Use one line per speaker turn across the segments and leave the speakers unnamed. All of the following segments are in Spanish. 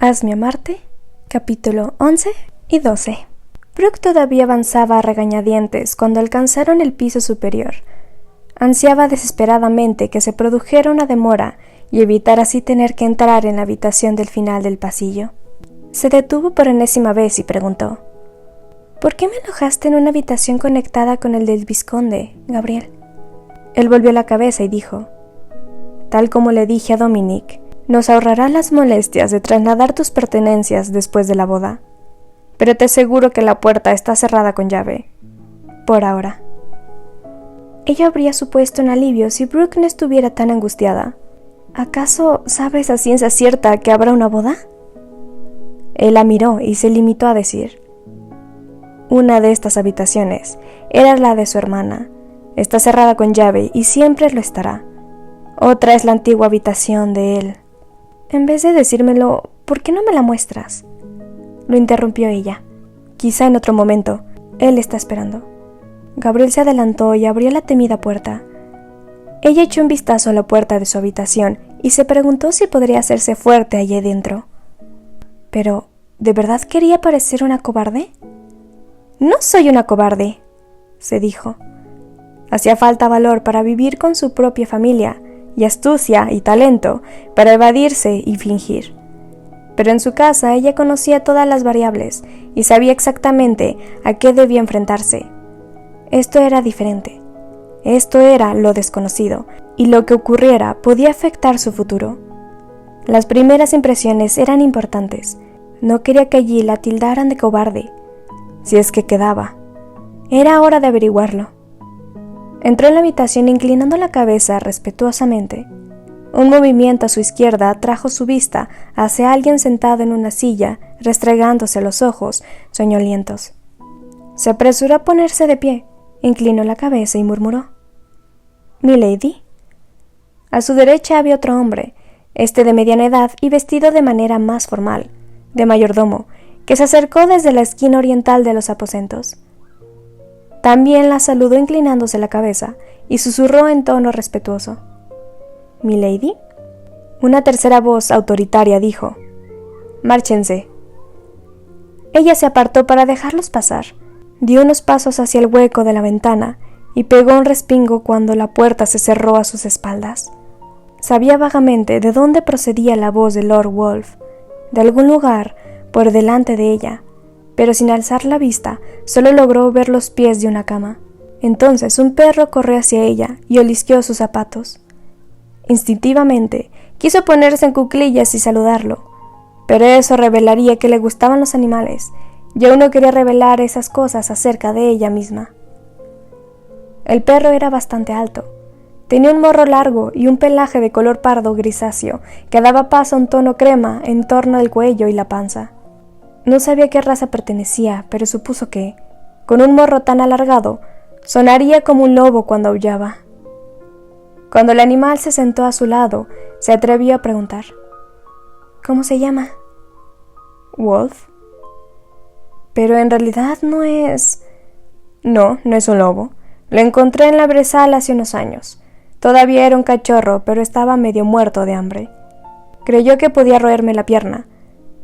Hazme amarte, capítulo 11 y 12. Brooke todavía avanzaba a regañadientes cuando alcanzaron el piso superior. Ansiaba desesperadamente que se produjera una demora y evitar así tener que entrar en la habitación del final del pasillo. Se detuvo por enésima vez y preguntó: ¿Por qué me alojaste en una habitación conectada con el del vizconde, Gabriel? Él volvió la cabeza y dijo: Tal como le dije a Dominic, nos ahorrará las molestias de trasladar tus pertenencias después de la boda. Pero te aseguro que la puerta está cerrada con llave. Por ahora. Ello habría supuesto un alivio si Brooke no estuviera tan angustiada. ¿Acaso sabes a ciencia cierta que habrá una boda? Él la miró y se limitó a decir: Una de estas habitaciones era la de su hermana. Está cerrada con llave y siempre lo estará. Otra es la antigua habitación de él. En vez de decírmelo, ¿por qué no me la muestras? Lo interrumpió ella. Quizá en otro momento. Él está esperando. Gabriel se adelantó y abrió la temida puerta. Ella echó un vistazo a la puerta de su habitación y se preguntó si podría hacerse fuerte allí dentro. Pero, ¿de verdad quería parecer una cobarde? No soy una cobarde, se dijo. Hacía falta valor para vivir con su propia familia, y astucia y talento para evadirse y fingir. Pero en su casa ella conocía todas las variables y sabía exactamente a qué debía enfrentarse. Esto era diferente. Esto era lo desconocido, y lo que ocurriera podía afectar su futuro. Las primeras impresiones eran importantes. No quería que allí la tildaran de cobarde, si es que quedaba. Era hora de averiguarlo. Entró en la habitación inclinando la cabeza respetuosamente. Un movimiento a su izquierda atrajo su vista hacia alguien sentado en una silla, restregándose los ojos soñolientos. Se apresuró a ponerse de pie, inclinó la cabeza y murmuró: «¿Milady?». A su derecha había otro hombre, de mediana edad y vestido de manera más formal, de mayordomo, que se acercó desde la esquina oriental de los aposentos. También la saludó inclinándose la cabeza y susurró en tono respetuoso: «¿Milady?». Una tercera voz autoritaria dijo: «Márchense». Ella se apartó para dejarlos pasar, dio unos pasos hacia el hueco de la ventana y pegó un respingo cuando la puerta se cerró a sus espaldas. Sabía vagamente de dónde procedía la voz de Lord Wolf, de algún lugar por delante de ella, pero sin alzar la vista, solo logró ver los pies de una cama. Entonces un perro corrió hacia ella y olisqueó sus zapatos. Instintivamente, quiso ponerse en cuclillas y saludarlo, pero eso revelaría que le gustaban los animales, y aún no quería revelar esas cosas acerca de ella misma. El perro era bastante alto. Tenía un morro largo y un pelaje de color pardo grisáceo que daba paso a un tono crema en torno del cuello y la panza. No sabía a qué raza pertenecía, pero supuso que, con un morro tan alargado, sonaría como un lobo cuando aullaba. Cuando el animal se sentó a su lado, se atrevió a preguntar: «¿Cómo se llama?». «Wolf». «Pero en realidad no es...». «No, no es un lobo. Lo encontré en la brezal hace unos años. Todavía era un cachorro, pero estaba medio muerto de hambre. Creyó que podía roerme la pierna.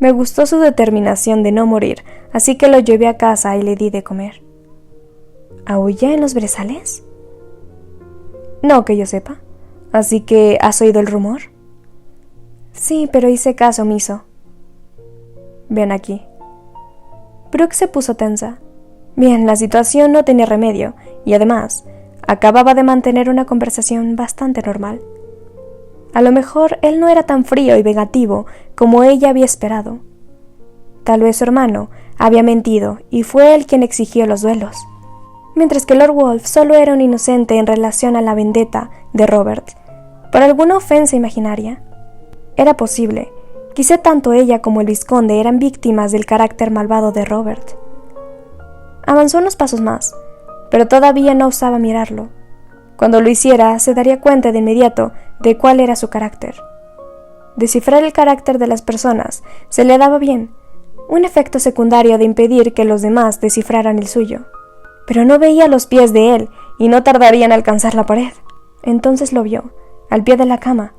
Me gustó su determinación de no morir, así que lo llevé a casa y le di de comer». «¿Aúlla en los brezales?». «No que yo sepa. Así que, ¿has oído el rumor?». «Sí, pero hice caso omiso». «Ven aquí». Brooke se puso tensa. Bien, la situación no tenía remedio, y además, acababa de mantener una conversación bastante normal. A lo mejor él no era tan frío y vengativo como ella había esperado. Tal vez su hermano había mentido y fue él quien exigió los duelos, mientras que Lord Wolf solo era un inocente en relación a la vendetta de Robert, por alguna ofensa imaginaria. Era posible, quizá tanto ella como el vizconde eran víctimas del carácter malvado de Robert. Avanzó unos pasos más, pero todavía no osaba mirarlo. Cuando lo hiciera, se daría cuenta de inmediato de cuál era su carácter. Descifrar el carácter de las personas se le daba bien, un efecto secundario de impedir que los demás descifraran el suyo. Pero no veía los pies de él y no tardaría en alcanzar la pared. Entonces lo vio, al pie de la cama,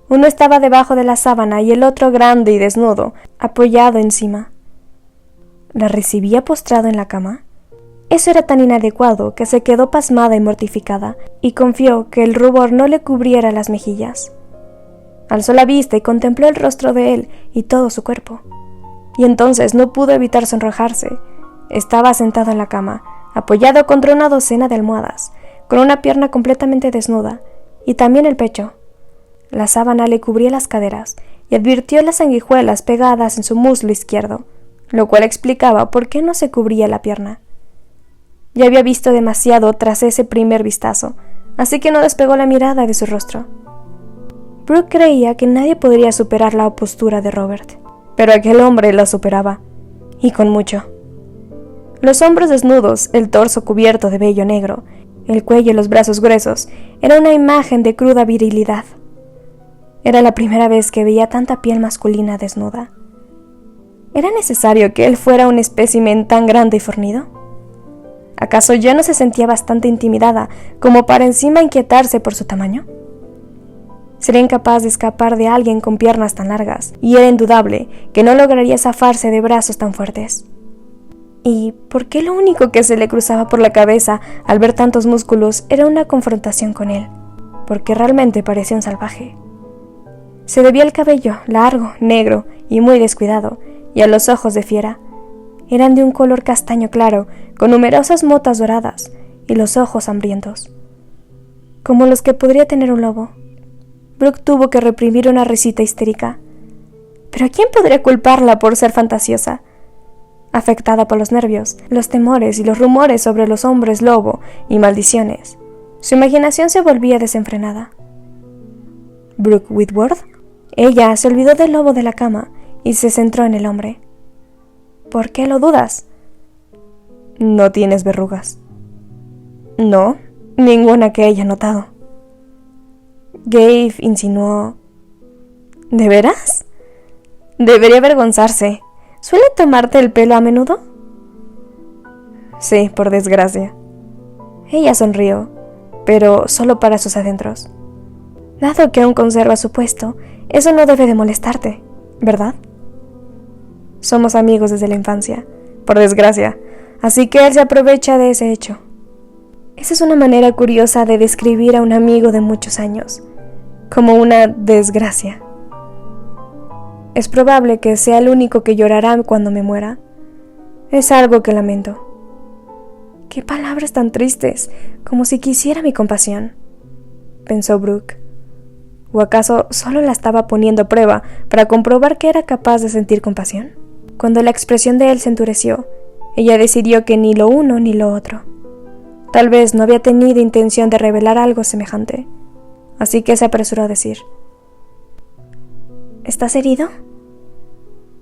Uno estaba debajo de la sábana y el otro grande y desnudo, apoyado encima. ¿La recibía postrado en la cama? Eso era tan inadecuado que se quedó pasmada y mortificada, y confió que el rubor no le cubriera las mejillas. Alzó la vista y contempló el rostro de él y todo su cuerpo. Y entonces no pudo evitar sonrojarse. Estaba sentado en la cama, apoyado contra una docena de almohadas, con una pierna completamente desnuda, y también el pecho. La sábana le cubría las caderas, y advirtió las sanguijuelas pegadas en su muslo izquierdo, lo cual explicaba por qué no se cubría la pierna. Ya había visto demasiado tras ese primer vistazo, así que no despegó la mirada de su rostro. Brooke creía que nadie podría superar la postura de Robert, pero aquel hombre la superaba, y con mucho. Los hombros desnudos, el torso cubierto de vello negro, el cuello y los brazos gruesos, era una imagen de cruda virilidad. Era la primera vez que veía tanta piel masculina desnuda. ¿Era necesario que él fuera un espécimen tan grande y fornido? ¿Acaso ya no se sentía bastante intimidada como para encima inquietarse por su tamaño? Sería incapaz de escapar de alguien con piernas tan largas, y era indudable que no lograría zafarse de brazos tan fuertes. ¿Y por qué lo único que se le cruzaba por la cabeza al ver tantos músculos era una confrontación con él? Porque realmente parecía un salvaje. Se debía al cabello, largo, negro y muy descuidado, y a los ojos de fiera. Eran de un color castaño claro, con numerosas motas doradas, y los ojos hambrientos, como los que podría tener un lobo. Brooke tuvo que reprimir una risita histérica. ¿Pero quién podría culparla por ser fantasiosa? Afectada por los nervios, los temores y los rumores sobre los hombres lobo y maldiciones, su imaginación se volvía desenfrenada. ¿Brooke Whitworth? Ella se olvidó del lobo de la cama y se centró en el hombre. ¿Por qué lo dudas? ¿No tienes verrugas? No, ninguna que haya notado. Gabe insinuó. ¿De veras? Debería avergonzarse. ¿Suele tomarte el pelo a menudo? Sí, por desgracia. Ella sonrió, pero solo para sus adentros. Dado que aún conserva su puesto, eso no debe de molestarte, ¿verdad? Somos amigos desde la infancia, por desgracia, así que él se aprovecha de ese hecho. Esa es una manera curiosa de describir a un amigo de muchos años, como una desgracia. Es probable que sea el único que llorará cuando me muera. Es algo que lamento. Qué palabras tan tristes, como si quisiera mi compasión, pensó Brooke. ¿O acaso solo la estaba poniendo a prueba para comprobar que era capaz de sentir compasión? Cuando la expresión de él se endureció, ella decidió que ni lo uno ni lo otro. Tal vez no había tenido intención de revelar algo semejante, así que se apresuró a decir: ¿Estás herido?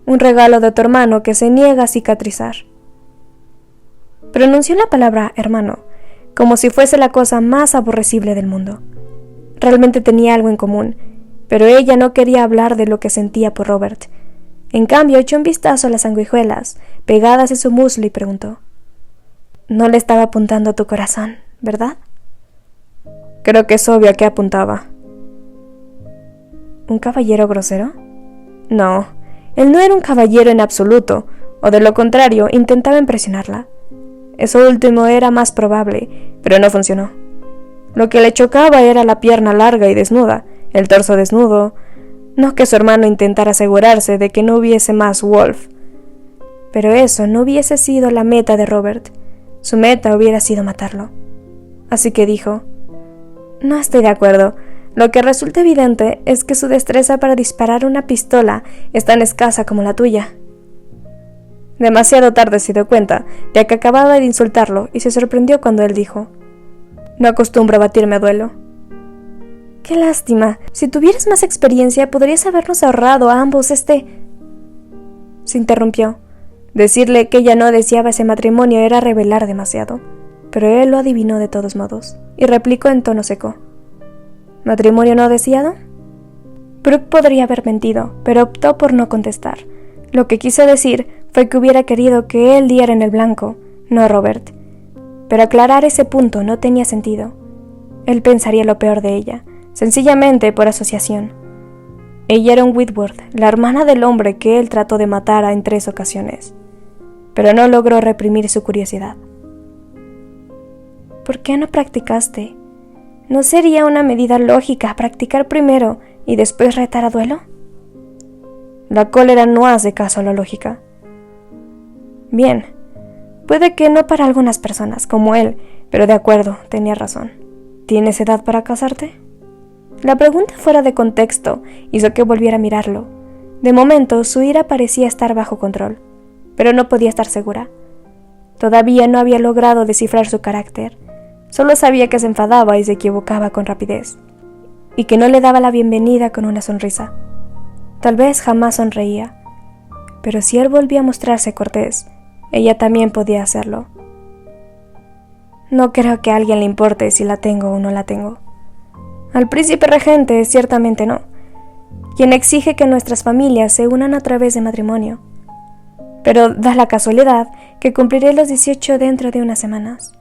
Un regalo de tu hermano que se niega a cicatrizar. Pronunció la palabra hermano, como si fuese la cosa más aborrecible del mundo. Realmente tenía algo en común, pero ella no quería hablar de lo que sentía por Robert. En cambio, echó un vistazo a las sanguijuelas pegadas en su muslo y preguntó: No le estaba apuntando a tu corazón, ¿verdad? Creo que es obvio a qué apuntaba. ¿Un caballero grosero? No, él no era un caballero en absoluto, o de lo contrario, intentaba impresionarla. Eso último era más probable, pero no funcionó. Lo que le chocaba era la pierna larga y desnuda, el torso desnudo, no que su hermano intentara asegurarse de que no hubiese más Wolf. Pero eso no hubiese sido la meta de Robert. Su meta hubiera sido matarlo. Así que dijo: No estoy de acuerdo. Lo que resulta evidente es que su destreza para disparar una pistola es tan escasa como la tuya. Demasiado tarde se dio cuenta de que acababa de insultarlo y se sorprendió cuando él dijo: No acostumbro a batirme a duelo. ¡Qué lástima! Si tuvieras más experiencia, podrías habernos ahorrado a ambos Se interrumpió. Decirle que ella no deseaba ese matrimonio era revelar demasiado, pero él lo adivinó de todos modos, y replicó en tono seco: ¿Matrimonio no deseado? Brooke podría haber mentido, pero optó por no contestar. Lo que quiso decir fue que hubiera querido que él diera en el blanco, no Robert. Pero aclarar ese punto no tenía sentido. Él pensaría lo peor de ella, sencillamente por asociación. Ella era un Whitworth, la hermana del hombre que él trató de matar en 3 ocasiones, pero no logró reprimir su curiosidad. ¿Por qué no practicaste? ¿No sería una medida lógica practicar primero y después retar a duelo? La cólera no hace caso a la lógica. Bien, puede que no para algunas personas, como él, pero de acuerdo, tenía razón. ¿Tienes edad para casarte? La pregunta fuera de contexto hizo que volviera a mirarlo. De momento, su ira parecía estar bajo control, pero no podía estar segura. Todavía no había logrado descifrar su carácter. Solo sabía que se enfadaba y se equivocaba con rapidez, y que no le daba la bienvenida con una sonrisa. Tal vez jamás sonreía, pero si él volvía a mostrarse cortés, ella también podía hacerlo. No creo que a alguien le importe si la tengo o no la tengo. Al príncipe regente, ciertamente no, quien exige que nuestras familias se unan a través de matrimonio. Pero da la casualidad que cumpliré los 18 dentro de unas semanas.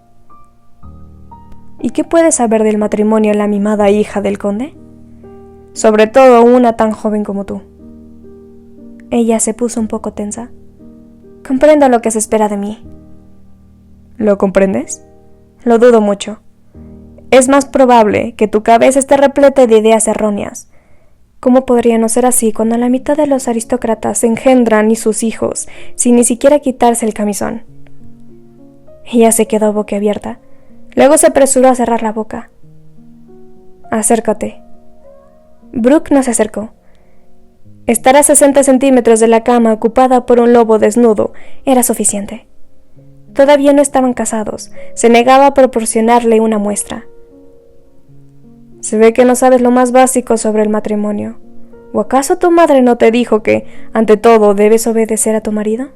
¿Y qué puedes saber del matrimonio de la mimada hija del conde? Sobre todo una tan joven como tú. Ella se puso un poco tensa. Comprendo lo que se espera de mí. ¿Lo comprendes? Lo dudo mucho. Es más probable que tu cabeza esté repleta de ideas erróneas. ¿Cómo podría no ser así cuando la mitad de los aristócratas engendran y sus hijos sin ni siquiera quitarse el camisón? Ella se quedó boquiabierta. Luego se apresuró a cerrar la boca. Acércate. Brooke no se acercó. Estar a 60 centímetros de la cama ocupada por un lobo desnudo era suficiente. Todavía no estaban casados. Se negaba a proporcionarle una muestra. Se ve que no sabes lo más básico sobre el matrimonio. ¿O acaso tu madre no te dijo que, ante todo, debes obedecer a tu marido?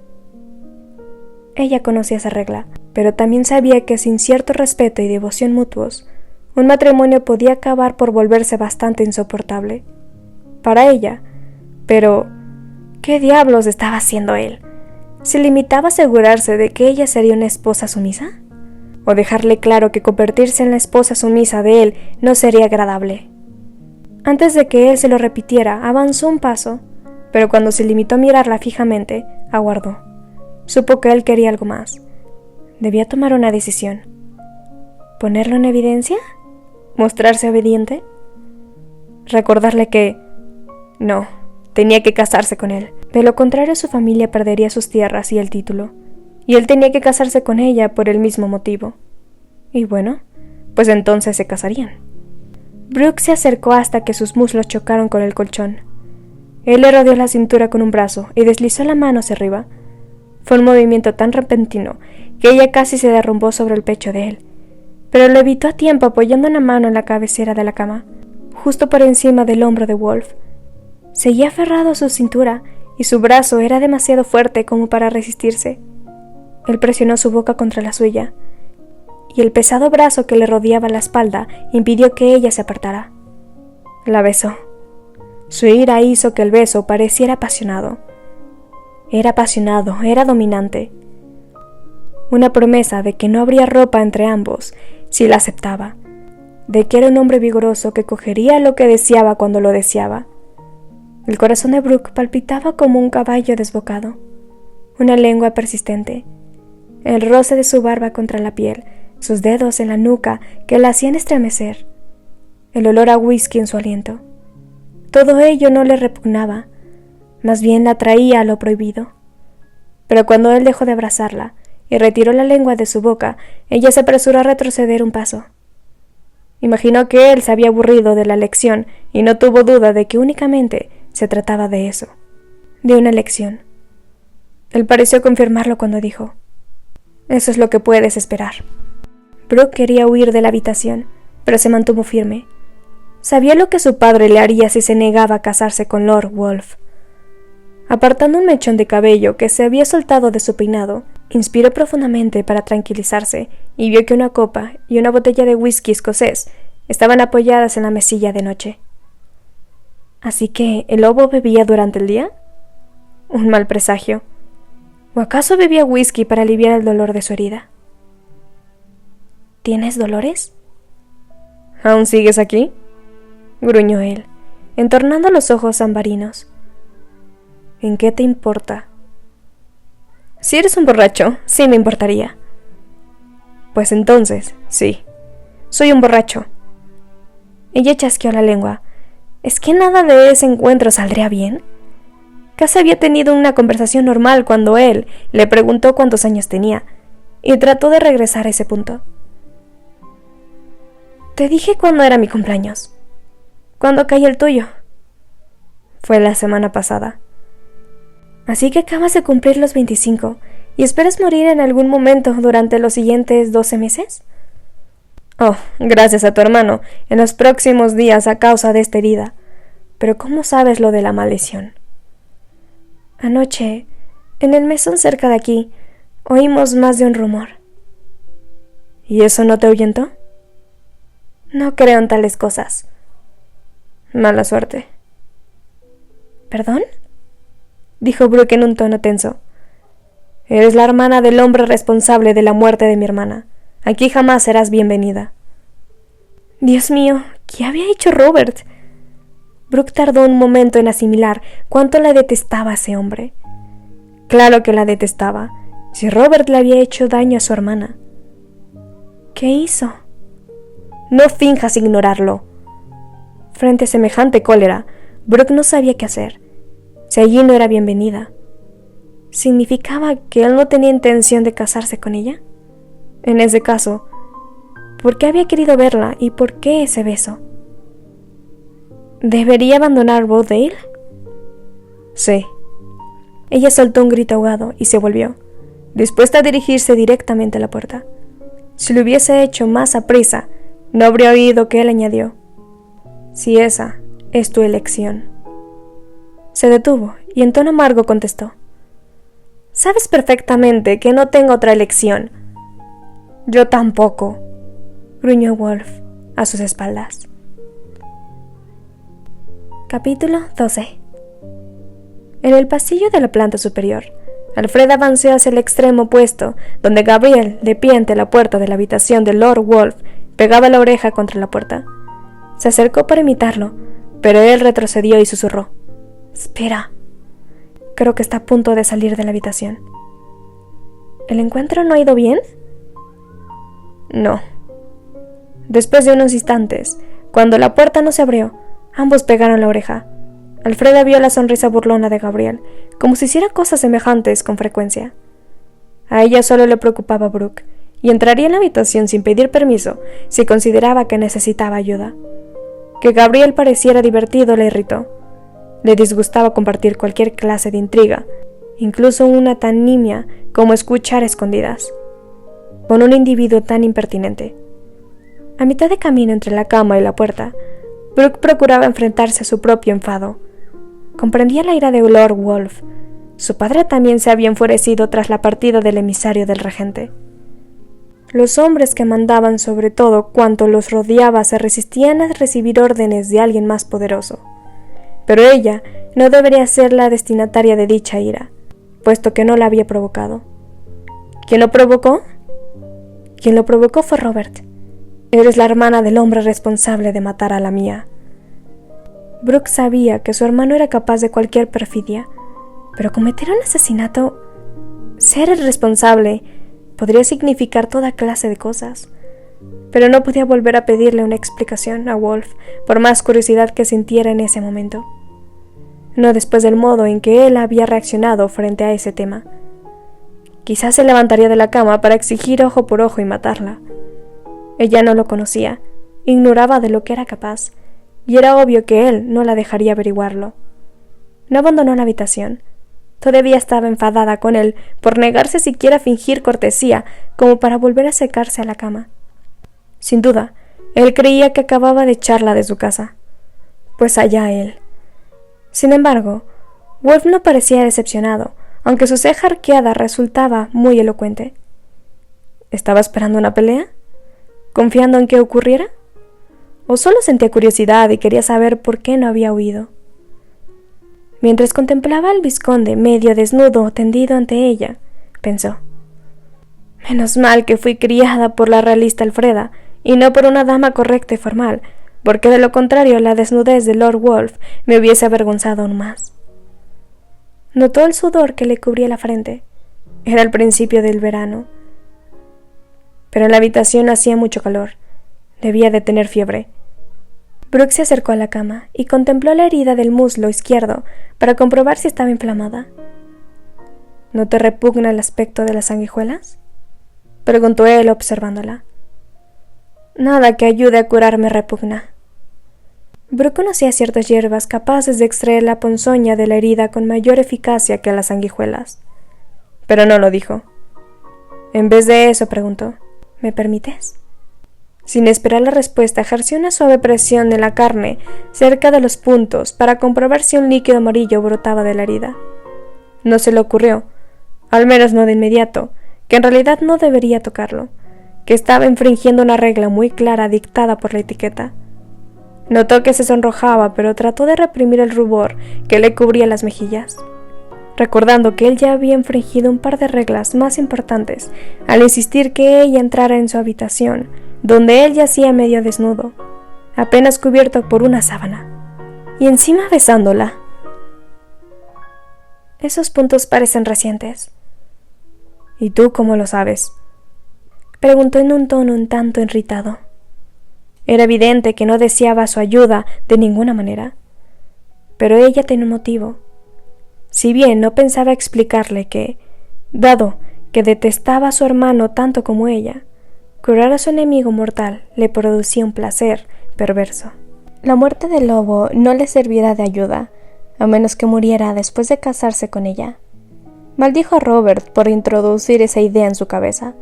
Ella conocía esa regla, pero también sabía que sin cierto respeto y devoción mutuos, un matrimonio podía acabar por volverse bastante insoportable. Para ella. Pero, ¿qué diablos estaba haciendo él? ¿Se limitaba a asegurarse de que ella sería una esposa sumisa? ¿O dejarle claro que convertirse en la esposa sumisa de él no sería agradable? Antes de que él se lo repitiera, avanzó un paso, pero cuando se limitó a mirarla fijamente, aguardó. Supo que él quería algo más. Debía tomar una decisión. ¿Ponerlo en evidencia? ¿Mostrarse obediente? ¿Recordarle que... no, tenía que casarse con él? De lo contrario, su familia perdería sus tierras y el título, y él tenía que casarse con ella por el mismo motivo. Y bueno, pues entonces se casarían. Brooke se acercó hasta que sus muslos chocaron con el colchón. Él le rodeó la cintura con un brazo y deslizó la mano hacia arriba. Fue un movimiento tan repentino que ella casi se derrumbó sobre el pecho de él, pero lo evitó a tiempo apoyando una mano en la cabecera de la cama, justo por encima del hombro de Wolf. Seguía aferrado a su cintura y su brazo era demasiado fuerte como para resistirse. Él presionó su boca contra la suya, y el pesado brazo que le rodeaba la espalda impidió que ella se apartara. La besó. Su ira hizo que el beso pareciera apasionado. Era apasionado, era dominante. Una promesa de que no habría ropa entre ambos si la aceptaba, de que era un hombre vigoroso que cogería lo que deseaba cuando lo deseaba. El corazón de Brooke palpitaba como un caballo desbocado. Una lengua persistente, el roce de su barba contra la piel, sus dedos en la nuca que la hacían estremecer, el olor a whisky en su aliento. Todo ello no le repugnaba, más bien la atraía a lo prohibido. Pero cuando él dejó de abrazarla y retiró la lengua de su boca, ella se apresuró a retroceder un paso. Imaginó que él se había aburrido de la lección y no tuvo duda de que únicamente se trataba de eso, de una lección. Él pareció confirmarlo cuando dijo: «Eso es lo que puedes esperar». Brooke quería huir de la habitación, pero se mantuvo firme. Sabía lo que su padre le haría si se negaba a casarse con Lord Wolf. Apartando un mechón de cabello que se había soltado de su peinado, inspiró profundamente para tranquilizarse y vio que una copa y una botella de whisky escocés estaban apoyadas en la mesilla de noche. ¿Así que el lobo bebía durante el día? Un mal presagio. ¿O acaso bebía whisky para aliviar el dolor de su herida? ¿Tienes dolores? ¿Aún sigues aquí?, gruñó él. entornando los ojos ambarinos. ¿En qué te importa? Si eres un borracho, sí me importaría. Pues entonces, sí, soy un borracho. Ella chasqueó la lengua. ¿Es que nada de ese encuentro saldría bien? Casi había tenido una conversación normal cuando él le preguntó cuántos años tenía, y trató de regresar a ese punto. Te dije cuándo era mi cumpleaños. ¿Cuándo cae el tuyo? Fue la semana pasada. Así que acabas de cumplir los 25 y esperas morir en algún momento durante los siguientes 12 meses. Oh, gracias a tu hermano, en los próximos días a causa de esta herida. Pero ¿cómo sabes lo de la maldición? Anoche, en el mesón cerca de aquí, oímos más de un rumor. ¿Y eso no te ahuyentó? No creo en tales cosas. Mala suerte. ¿Perdón? Dijo Brooke en un tono tenso. Eres la hermana del hombre responsable de la muerte de mi hermana. Aquí jamás serás bienvenida. Dios mío, ¿qué había hecho Robert? Brooke tardó un momento en asimilar cuánto la detestaba ese hombre. Claro que la detestaba, si Robert le había hecho daño a su hermana. ¿Qué hizo? No finjas ignorarlo. Frente a semejante cólera, Brooke no sabía qué hacer. Si allí no era bienvenida, ¿significaba que él no tenía intención de casarse con ella? En ese caso, ¿por qué había querido verla y por qué ese beso? ¿Debería abandonar Rochdale? Sí. Ella soltó un grito ahogado y se volvió, dispuesta a dirigirse directamente a la puerta. Si lo hubiese hecho más aprisa, no habría oído que él añadió: si esa es tu elección. Se detuvo y en tono amargo contestó: sabes perfectamente que no tengo otra elección. Yo tampoco, gruñó Wolf a sus espaldas. Capítulo 12. En el pasillo de la planta superior, Alfred avanzó hacia el extremo opuesto, donde Gabriel, de pie ante la puerta de la habitación de Lord Wolf, pegaba la oreja contra la puerta. Se acercó para imitarlo, pero él retrocedió y susurró: «Espera. Creo que está a punto de salir de la habitación». ¿El encuentro no ha ido bien? No. Después de unos instantes, cuando la puerta no se abrió, ambos pegaron la oreja. Alfreda vio la sonrisa burlona de Gabriel, como si hiciera cosas semejantes con frecuencia. A ella solo le preocupaba Brooke, y entraría en la habitación sin pedir permiso si consideraba que necesitaba ayuda. Que Gabriel pareciera divertido le irritó. Le disgustaba compartir cualquier clase de intriga, incluso una tan nimia como escuchar escondidas, con un individuo tan impertinente. A mitad de camino entre la cama y la puerta, Brooke procuraba enfrentarse a su propio enfado. Comprendía la ira de Lord Wolf. Su padre también se había enfurecido tras la partida del emisario del regente. Los hombres que mandaban sobre todo cuanto los rodeaba se resistían a recibir órdenes de alguien más poderoso. Pero ella no debería ser la destinataria de dicha ira, puesto que no la había provocado. ¿Quién lo provocó? Quien lo provocó fue Robert. Eres la hermana del hombre responsable de matar a la mía. Brooke sabía que su hermano era capaz de cualquier perfidia, pero cometer un asesinato, ser el responsable, podría significar toda clase de cosas. Pero no podía volver a pedirle una explicación a Wolf, por más curiosidad que sintiera en ese momento. No después del modo en que él había reaccionado frente a ese tema. Quizás se levantaría de la cama para exigir ojo por ojo y matarla. Ella no lo conocía, ignoraba de lo que era capaz, y era obvio que él no la dejaría averiguarlo. No abandonó la habitación. Todavía estaba enfadada con él por negarse siquiera a fingir cortesía como para volver a secarse a la cama. Sin duda, él creía que acababa de echarla de su casa. Pues allá él. Sin embargo, Wolf no parecía decepcionado, aunque su ceja arqueada resultaba muy elocuente. ¿Estaba esperando una pelea? ¿Confiando en que ocurriera? ¿O solo sentía curiosidad y quería saber por qué no había huido? Mientras contemplaba al vizconde medio desnudo tendido ante ella, pensó: menos mal que fui criada por la realista Alfreda y no por una dama correcta y formal, porque de lo contrario la desnudez de Lord Wolf me hubiese avergonzado aún más. Notó el sudor que le cubría la frente. Era el principio del verano, pero en la habitación hacía mucho calor. Debía de tener fiebre. Brooke se acercó a la cama y contempló la herida del muslo izquierdo para comprobar si estaba inflamada. ¿No te repugna el aspecto de las sanguijuelas?, preguntó él observándola. Nada que ayude a curarme repugna. Brooke conocía ciertas hierbas capaces de extraer la ponzoña de la herida con mayor eficacia que las sanguijuelas, pero no lo dijo. En vez de eso preguntó: ¿me permites? Sin esperar la respuesta, ejerció una suave presión en la carne cerca de los puntos para comprobar si un líquido amarillo brotaba de la herida. No se le ocurrió, al menos no de inmediato, que en realidad no debería tocarlo, que estaba infringiendo una regla muy clara dictada por la etiqueta. Notó que se sonrojaba, pero trató de reprimir el rubor que le cubría las mejillas, recordando que él ya había infringido un par de reglas más importantes al insistir que ella entrara en su habitación, donde él yacía medio desnudo, apenas cubierto por una sábana, y encima besándola. Esos puntos parecen recientes. ¿Y tú cómo lo sabes?, preguntó en un tono un tanto irritado. Era evidente que no deseaba su ayuda de ninguna manera, pero ella tenía un motivo. Si bien no pensaba explicarle que, dado que detestaba a su hermano tanto como ella, curar a su enemigo mortal le producía un placer perverso. La muerte del lobo no le servirá de ayuda, a menos que muriera después de casarse con ella. Maldijo a Robert por introducir esa idea en su cabeza.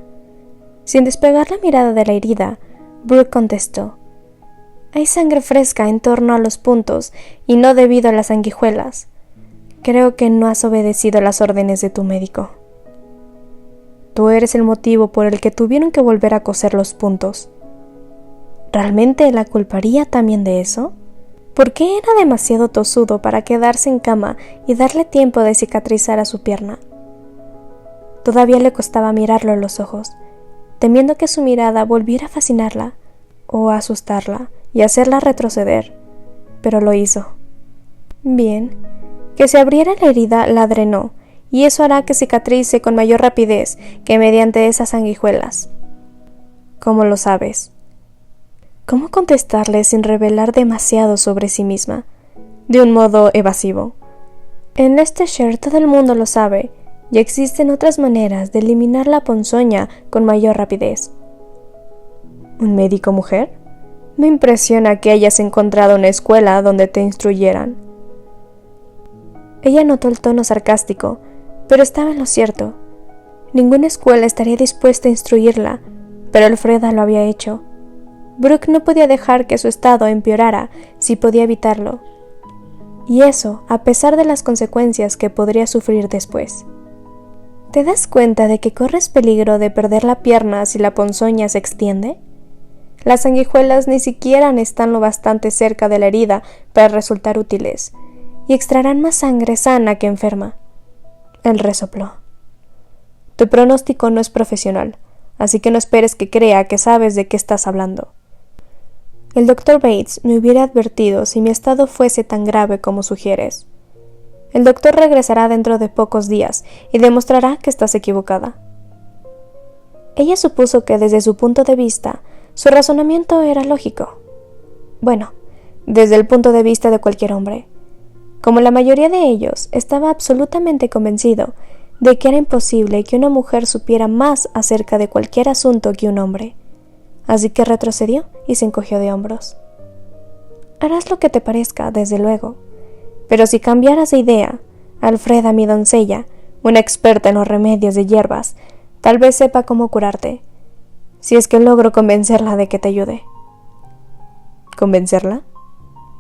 Sin despegar la mirada de la herida, Brooke contestó: hay sangre fresca en torno a los puntos y no debido a las sanguijuelas. Creo que no has obedecido las órdenes de tu médico. Tú eres el motivo por el que tuvieron que volver a coser los puntos. ¿Realmente la culparía también de eso? ¿Por qué era demasiado tosudo para quedarse en cama y darle tiempo de cicatrizar a su pierna? Todavía le costaba mirarlo a los ojos, temiendo que su mirada volviera a fascinarla o a asustarla y hacerla retroceder, pero lo hizo. Bien, que se abriera la herida la drenó, y eso hará que cicatrice con mayor rapidez que mediante esas sanguijuelas. ¿Cómo lo sabes? ¿Cómo contestarle sin revelar demasiado sobre sí misma, de un modo evasivo? En Leicestershire todo el mundo lo sabe, y existen otras maneras de eliminar la ponzoña con mayor rapidez. ¿Un médico mujer? Me impresiona que hayas encontrado una escuela donde te instruyeran. Ella notó el tono sarcástico, pero estaba en lo cierto. Ninguna escuela estaría dispuesta a instruirla, pero Elfreda lo había hecho. Brooke no podía dejar que su estado empeorara si podía evitarlo, y eso a pesar de las consecuencias que podría sufrir después. ¿Te das cuenta de que corres peligro de perder la pierna si la ponzoña se extiende? Las sanguijuelas ni siquiera están lo bastante cerca de la herida para resultar útiles, y extraerán más sangre sana que enferma. Él resopló. Tu pronóstico no es profesional, así que no esperes que crea que sabes de qué estás hablando. El Dr. Bates me hubiera advertido si mi estado fuese tan grave como sugieres. El doctor regresará dentro de pocos días y demostrará que estás equivocada. Ella supuso que desde su punto de vista, su razonamiento era lógico. Bueno, desde el punto de vista de cualquier hombre. Como la mayoría de ellos, estaba absolutamente convencido de que era imposible que una mujer supiera más acerca de cualquier asunto que un hombre. Así que retrocedió y se encogió de hombros. Harás lo que te parezca, desde luego. Pero si cambiaras de idea, Elfreda, mi doncella, una experta en los remedios de hierbas, tal vez sepa cómo curarte, si es que logro convencerla de que te ayude. ¿Convencerla?,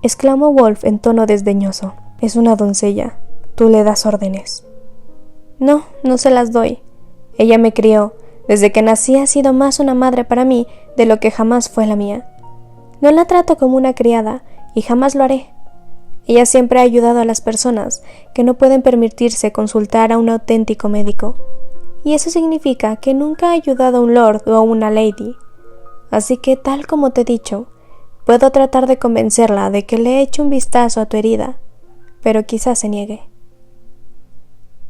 exclamó Wolf en tono desdeñoso. Es una doncella. Tú le das órdenes. No, no se las doy. Ella me crió. Desde que nací ha sido más una madre para mí de lo que jamás fue la mía. No la trato como una criada y jamás lo haré. Ella siempre ha ayudado a las personas que no pueden permitirse consultar a un auténtico médico, y eso significa que nunca ha ayudado a un lord o a una lady. Así que, tal como te he dicho, Puedo tratar de convencerla de que le eche un vistazo a tu herida, pero quizás se niegue.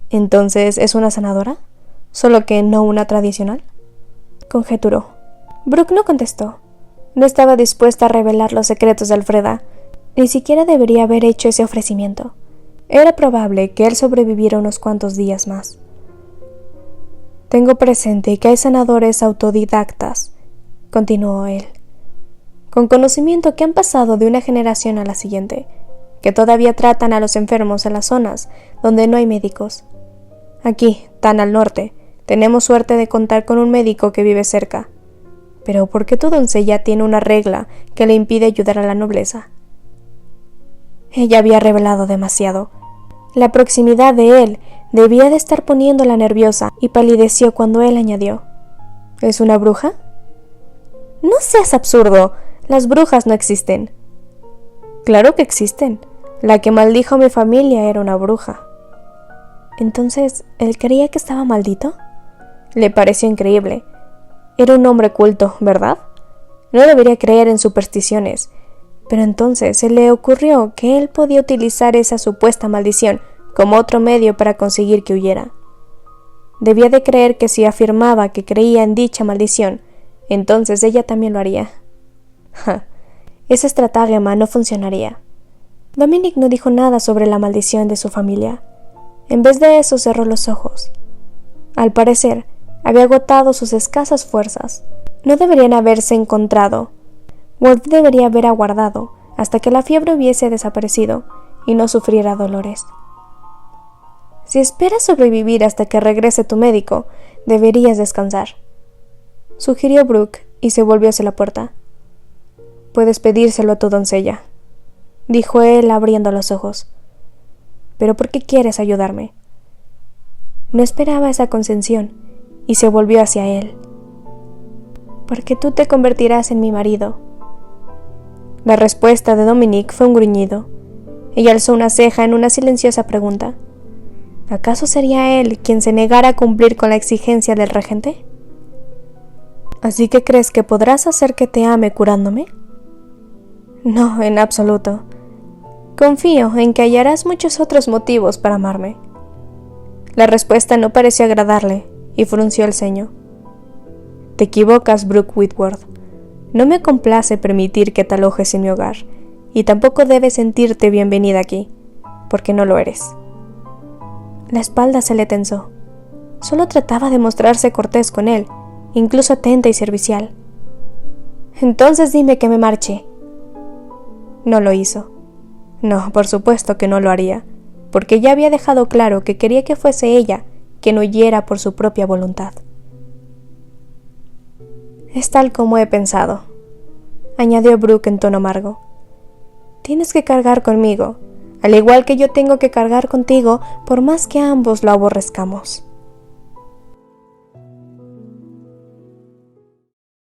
¿Entonces es una sanadora? ¿Solo que no una tradicional?, conjeturó. Brooke no contestó. No estaba dispuesta a revelar los secretos de Alfreda. Ni siquiera debería haber hecho ese ofrecimiento. Era probable que él sobreviviera unos cuantos días más. Tengo presente que hay sanadores autodidactas, continuó él, con conocimiento que han pasado de una generación a la siguiente, que todavía tratan a los enfermos en las zonas donde no hay médicos. Aquí, tan al norte, tenemos suerte de contar con un médico que vive cerca. Pero ¿por qué tu doncella tiene una regla que le impide ayudar a la nobleza? Ella había revelado demasiado. La proximidad de él debía de estar poniéndola nerviosa y palideció cuando él añadió: ¿Es una bruja? No seas absurdo. Las brujas no existen. Claro que existen. La que maldijo a mi familia era una bruja. Entonces, ¿él creía que estaba maldito? Le pareció increíble. Era un hombre culto, ¿verdad? No debería creer en supersticiones, pero entonces se le ocurrió que él podía utilizar esa supuesta maldición como otro medio para conseguir que huyera. Debía de creer que si afirmaba que creía en dicha maldición, entonces ella también lo haría. Esa estratagema no funcionaría. Dominic no dijo nada sobre la maldición de su familia. En vez de eso cerró los ojos. Al parecer, había agotado sus escasas fuerzas. No deberían haberse encontrado. Ward debería haber aguardado hasta que la fiebre hubiese desaparecido y no sufriera dolores. Si esperas sobrevivir hasta que regrese tu médico, deberías descansar, sugirió Brooke y se volvió hacia la puerta. Puedes pedírselo a tu doncella, dijo él abriendo los ojos. ¿Pero por qué quieres ayudarme? No esperaba esa concesión y se volvió hacia él. Porque tú te convertirás en mi marido. La respuesta de Dominic fue un gruñido. Ella alzó una ceja en una silenciosa pregunta. ¿Acaso sería él quien se negara a cumplir con la exigencia del regente? ¿Así que crees que podrás hacer que te ame curándome? No, en absoluto. Confío en que hallarás muchos otros motivos para amarme. La respuesta no pareció agradarle y frunció el ceño. Te equivocas, Brooke Whitworth. No me complace permitir que te alojes en mi hogar, y tampoco debes sentirte bienvenida aquí, porque no lo eres. La espalda se le tensó. Solo trataba de mostrarse cortés con él, incluso atenta y servicial. Entonces dime que me marche. No lo hizo. No, por supuesto que no lo haría, porque ya había dejado claro que quería que fuese ella quien huyera por su propia voluntad. Es tal como he pensado, añadió Brooke en tono amargo. Tienes que cargar conmigo, al igual que yo tengo que cargar contigo, por más que ambos lo aborrezcamos.